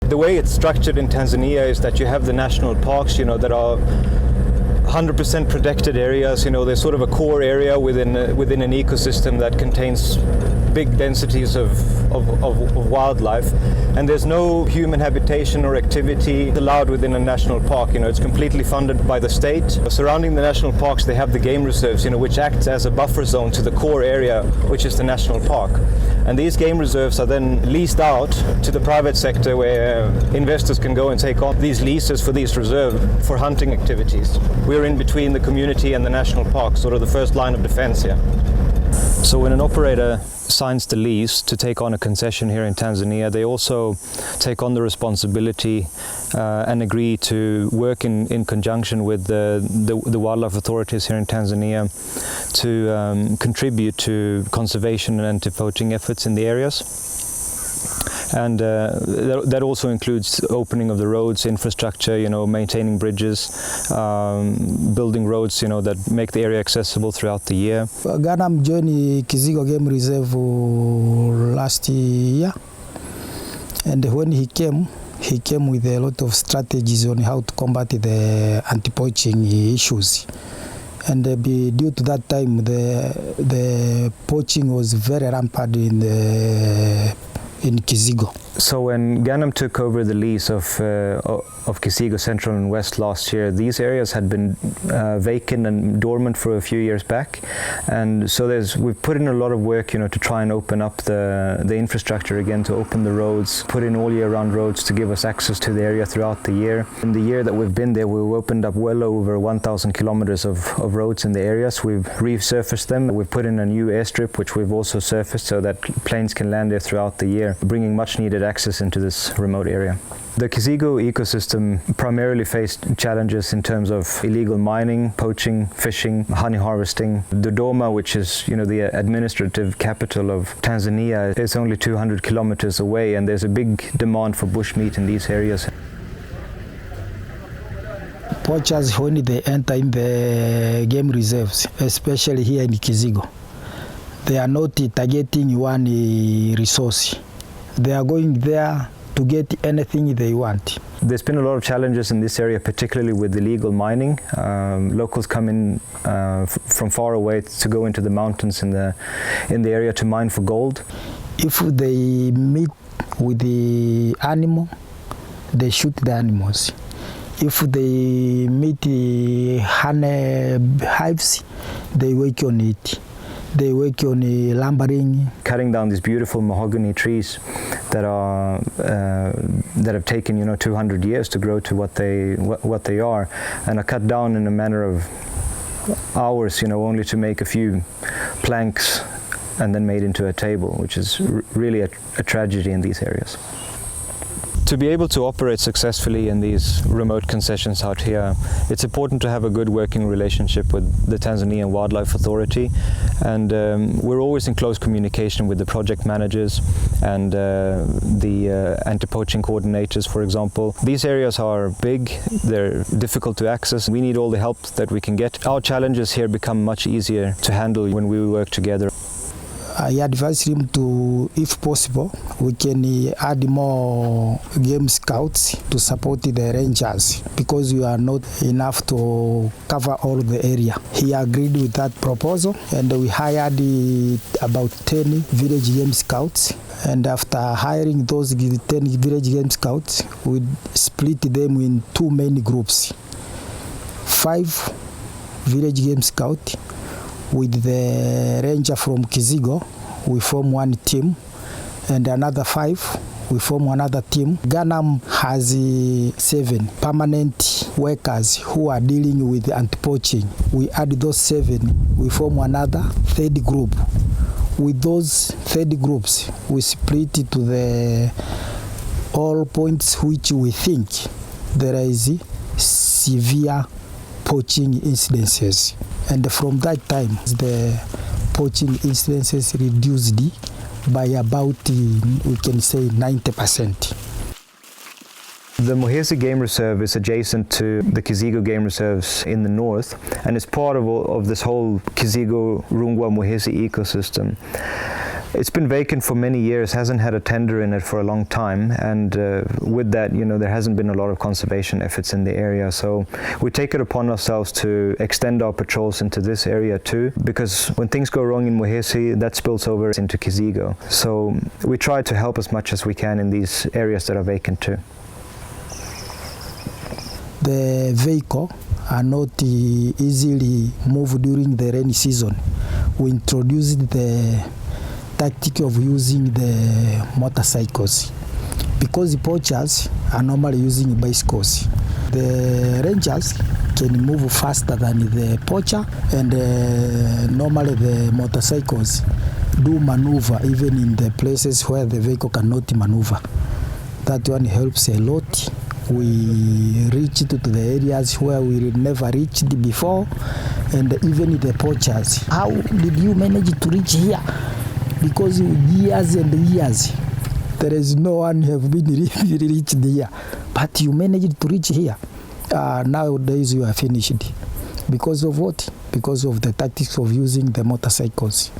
The way it's structured in Tanzania is that you have the national parks, that are 100% protected areas. There's sort of a core area within an ecosystem that contains big densities of wildlife, and there's no human habitation or activity allowed within a national park. It's completely funded by the state. Surrounding the national parks, they have the game reserves, which acts as a buffer zone to the core area, which is the national park. And these game reserves are then leased out to the private sector, where investors can go and take on these leases for these reserves for hunting activities. We're in between the community and the national park, sort of the first line of defense here. So when an operator signs the lease to take on a concession here in Tanzania, they also take on the responsibility and agree to work in conjunction with the wildlife authorities here in Tanzania to contribute to conservation and anti-poaching efforts in the areas. And that also includes opening of the roads, infrastructure, maintaining bridges, building roads, that make the area accessible throughout the year. Ganam joined Kizigo Game Reserve last year, and when he came with a lot of strategies on how to combat the anti-poaching issues. And due to that time, the poaching was very rampant in Kizigo. So when Ganam took over the lease of Kizigo Central and West last year, these areas had been vacant and dormant for a few years back, and so we've put in a lot of work, to try and open up the infrastructure again, to open the roads, put in all year-round roads to give us access to the area throughout the year. In the year that we've been there, we've opened up well over 1,000 kilometers of roads in the areas. We've resurfaced them. We've put in a new airstrip, which we've also surfaced so that planes can land there throughout the year, bringing much-needed access into this remote area. The Kizigo ecosystem primarily faced challenges in terms of illegal mining, poaching, fishing, honey harvesting. Dodoma, which is the administrative capital of Tanzania, is only 200 kilometers away, and there's a big demand for bushmeat in these areas. Poachers, when they enter in the game reserves, especially here in Kizigo, they are not targeting one resource. They are going there to get anything they want. There's been a lot of challenges in this area, particularly with illegal mining. Locals come in from far away to go into the mountains in the area to mine for gold. If they meet with the animal, they shoot the animals. If they meet the honey hives, they work on it. They work on lumbering. Cutting down these beautiful mahogany trees that have taken 200 years to grow to what they are, and are cut down in a matter of hours, only to make a few planks and then made into a table, which is really a tragedy in these areas. To be able to operate successfully in these remote concessions out here, it's important to have a good working relationship with the Tanzania Wildlife Authority, and we're always in close communication with the project managers and the anti-poaching coordinators, for example. These areas are big, they're difficult to access. We need all the help that we can get. Our challenges here become much easier to handle when we work together. I advise him to, if possible, we can add more game scouts to support the rangers, because we are not enough to cover all the area. He agreed with that proposal, and we hired about 10 village game scouts. And after hiring those 10 village game scouts, we split them in two main groups. 5 village game scouts with the ranger from Kizigo, we form one team, and another 5, we form another team. Ganam has 7 permanent workers who are dealing with anti-poaching. We add those 7, we form another third group. With those third groups, we split it to the all points which we think there is severe poaching incidences. And from that time, the poaching incidences reduced by about, we can say, 90%. The Muhesi Game Reserve is adjacent to the Kizigo Game Reserves in the north, and it's part of this whole Kizigo Rungwa Muhesi ecosystem. It's been vacant for many years, hasn't had a tender in it for a long time, and with that, there hasn't been a lot of conservation efforts in the area. So we take it upon ourselves to extend our patrols into this area too, because when things go wrong in Muhesi, that spills over into Kizigo. So we try to help as much as we can in these areas that are vacant too. The vehicle are not easily moved during the rainy season. We introduced the tactic of using the motorcycles because the poachers are normally using bicycles. The rangers can move faster than the poacher, and normally the motorcycles do maneuver even in the places where the vehicle cannot maneuver. That one helps a lot. We reach to the areas where we never reached before, and even the poachers. How did you manage to reach here? Because years and years, there is no one have been reached here, but you managed to reach here. Nowadays you are finished. Because of what? Because of the tactics of using the motorcycles.